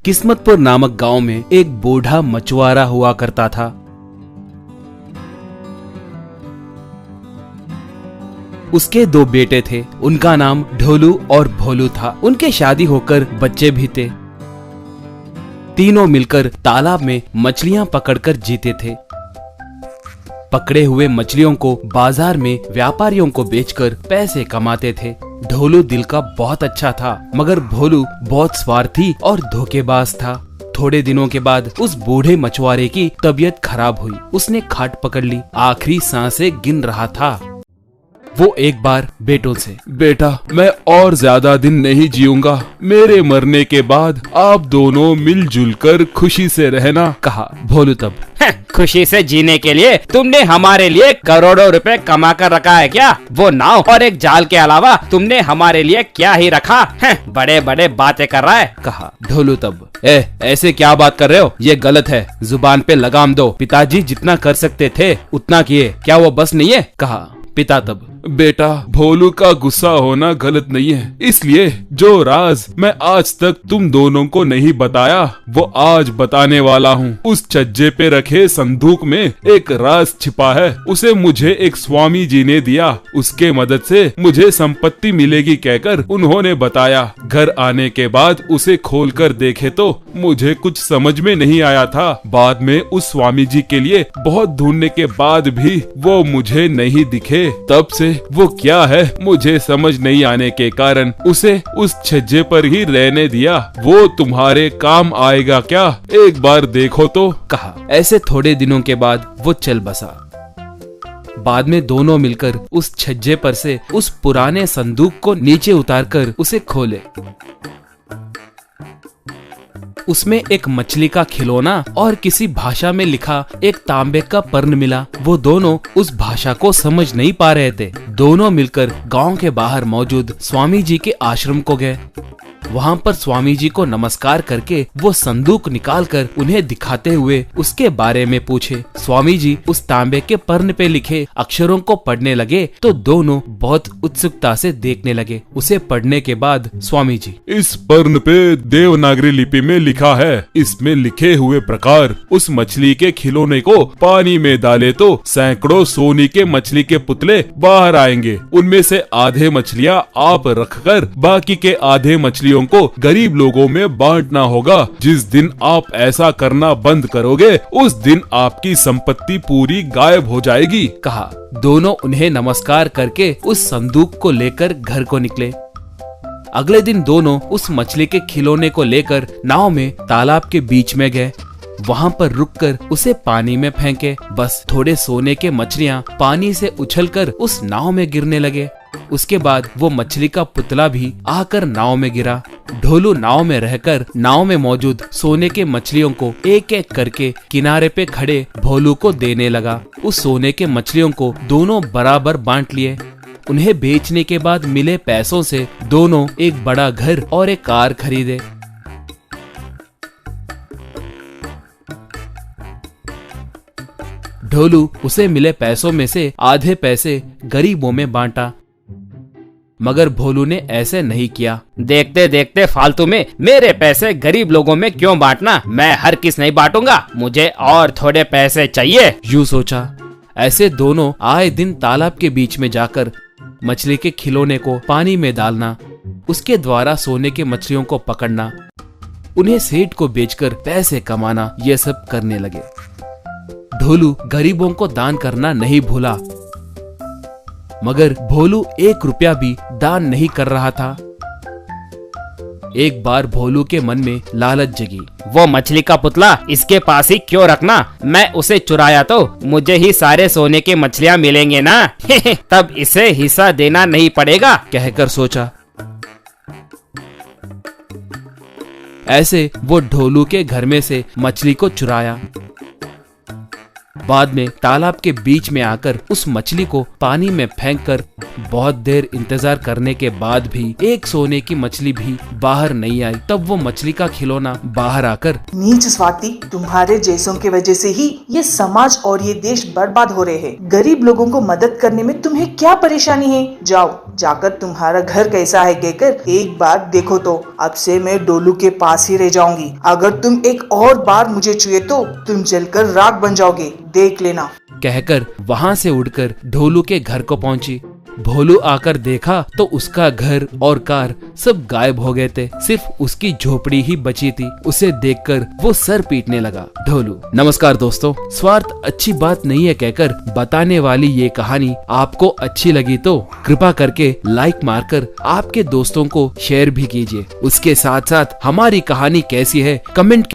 किस्मतपुर नामक गांव में एक बूढ़ा मछुआरा हुआ करता था। उसके दो बेटे थे। उनका नाम ढोलू और भोलू था। उनके शादी होकर बच्चे भी थे। तीनों मिलकर तालाब में मछलियां पकड़कर जीते थे। पकड़े हुए मछलियों को बाजार में व्यापारियों को बेचकर पैसे कमाते थे। ढोलू दिल का बहुत अच्छा था, मगर भोलू बहुत स्वार्थी और धोखेबाज था। थोड़े दिनों के बाद उस बूढ़े मछुआरे की तबीयत खराब हुई। उसने खाट पकड़ ली, आखिरी सांसें गिन रहा था। वो एक बार बेटों से, बेटा, मैं और ज्यादा दिन नहीं जीऊंगा। मेरे मरने के बाद आप दोनों मिलजुल कर खुशी से रहना, कहा। भोलू तब, खुशी से जीने के लिए तुमने हमारे लिए करोड़ों रुपए कमा कर रखा है क्या? वो नाव और एक जाल के अलावा तुमने हमारे लिए क्या ही रखा है? बड़े बड़े बातें कर रहा है, कहा। ढोलू तब, ऐसे क्या बात कर रहे हो? ये गलत है, जुबान पे लगाम दो। पिताजी जितना कर सकते थे उतना किए, क्या वो बस नहीं है? कहा। पिता तब, बेटा, भोलू का गुस्सा होना गलत नहीं है, इसलिए जो राज मैं आज तक तुम दोनों को नहीं बताया वो आज बताने वाला हूँ। उस छज्जे पे रखे संदूक में एक राज छिपा है। उसे मुझे एक स्वामी जी ने दिया। उसके मदद से मुझे संपत्ति मिलेगी कहकर उन्होंने बताया। घर आने के बाद उसे खोलकर देखे तो मुझे कुछ समझ में नहीं आया था। बाद में उस स्वामी जी के लिए बहुत ढूंढने के बाद भी वो मुझे नहीं दिखे। तब से वो क्या है मुझे समझ नहीं आने के कारण उसे उस छज्जे पर ही रहने दिया। वो तुम्हारे काम आएगा क्या? एक बार देखो तो, कहा। ऐसे थोड़े दिनों के बाद वो चल बसा। बाद में दोनों मिलकर उस छज्जे पर से उस पुराने संदूक को नीचे उतारकर उसे खोले। उसमें एक मछली का खिलौना और किसी भाषा में लिखा एक तांबे का पर्ण मिला। वो दोनों उस भाषा को समझ नहीं पा रहे थे। दोनों मिलकर गांव के बाहर मौजूद स्वामी जी के आश्रम को गए। वहाँ पर स्वामी जी को नमस्कार करके वो संदूक निकालकर उन्हें दिखाते हुए उसके बारे में पूछे। स्वामी जी उस तांबे के पर्ण पे लिखे अक्षरों को पढ़ने लगे तो दोनों बहुत उत्सुकता से देखने लगे। उसे पढ़ने के बाद स्वामी जी, इस पर्ण पे देवनागरी लिपि में लिखा है। इसमें लिखे हुए प्रकार उस मछली के खिलौने को पानी में डाले तो सैकड़ों सोने के मछली के पुतले बाहर आएंगे। उनमें से आधे मछलियाँ आप रखकर बाकी के आधे मछलियों को गरीब लोगों में बांटना होगा। जिस दिन आप ऐसा करना बंद करोगे उस दिन आपकी संपत्ति पूरी गायब हो जाएगी, कहा। दोनों उन्हें नमस्कार करके उस संदूक को लेकर घर को निकले। अगले दिन दोनों उस मछली के खिलौने को लेकर नाव में तालाब के बीच में गए। वहाँ पर रुककर उसे पानी में फेंके। बस थोड़े सोने के मछलियाँ पानी से उछलकर उस नाव में गिरने लगे। उसके बाद वो मछली का पुतला भी आकर नाव में गिरा। ढोलू नाव में रहकर नाव में मौजूद सोने के मछलियों को एक एक करके किनारे पे खड़े भोलू को देने लगा। उस सोने के मछलियों को दोनों बराबर बांट लिए। उन्हें बेचने के बाद मिले पैसों से दोनों एक बड़ा घर और एक कार खरीदे। ढोलू उसे मिले पैसों में से आधे पैसे गरीबों में बांटा, मगर भोलू ने ऐसे नहीं किया। देखते देखते फालतू में मेरे पैसे गरीब लोगों में क्यों बांटना? मैं हर किस नहीं बांटूंगा, मुझे और थोड़े पैसे चाहिए, यूं सोचा। ऐसे दोनों आए दिन तालाब के बीच में जाकर मछली के खिलौने को पानी में डालना, उसके द्वारा सोने के मछलियों को पकड़ना, उन्हें सेठ को बेचकर पैसे कमाना, ये सब करने लगे। ढोलू गरीबों को दान करना नहीं भूला, मगर भोलू 1 रुपया भी दान नहीं कर रहा था। एक बार भोलू के मन में लालच जगी। वो मछली का पुतला इसके पास ही क्यों रखना? मैं उसे चुराया तो मुझे ही सारे सोने के मछलियाँ मिलेंगे ना। तब इसे हिस्सा देना नहीं पड़ेगा, कहकर सोचा। ऐसे वो ढोलू के घर में से मछली को चुराया। बाद में तालाब के बीच में आकर उस मछली को पानी में फेंककर बहुत देर इंतजार करने के बाद भी एक सोने की मछली भी बाहर नहीं आई। तब वो मछली का खिलौना बाहर आकर, नीच स्वाति, तुम्हारे जैसों की वजह से ही ये समाज और ये देश बर्बाद हो रहे हैं। गरीब लोगों को मदद करने में तुम्हें क्या परेशानी है? जाओ जाकर तुम्हारा घर कैसा है कहकर एक बार देखो तो अब से मैं डोलू के पास ही रह जाऊंगी। अगर तुम एक और बार मुझे छुए तो तुम जलकर राख बन जाओगे, देख लेना। कहकर वहाँ से उड़कर ढोलू के घर को पहुंची। भोलू आकर देखा तो उसका घर और कार सब गायब हो गए थे, सिर्फ उसकी झोपड़ी ही बची थी। उसे देखकर वो सर पीटने लगा। ढोलू। नमस्कार दोस्तों, स्वार्थ अच्छी बात नहीं है कहकर बताने वाली ये कहानी आपको अच्छी लगी तो कृपा करके लाइक मारकर आपके दोस्तों को शेयर भी कीजिए। उसके साथ साथ हमारी कहानी कैसी है कमेंट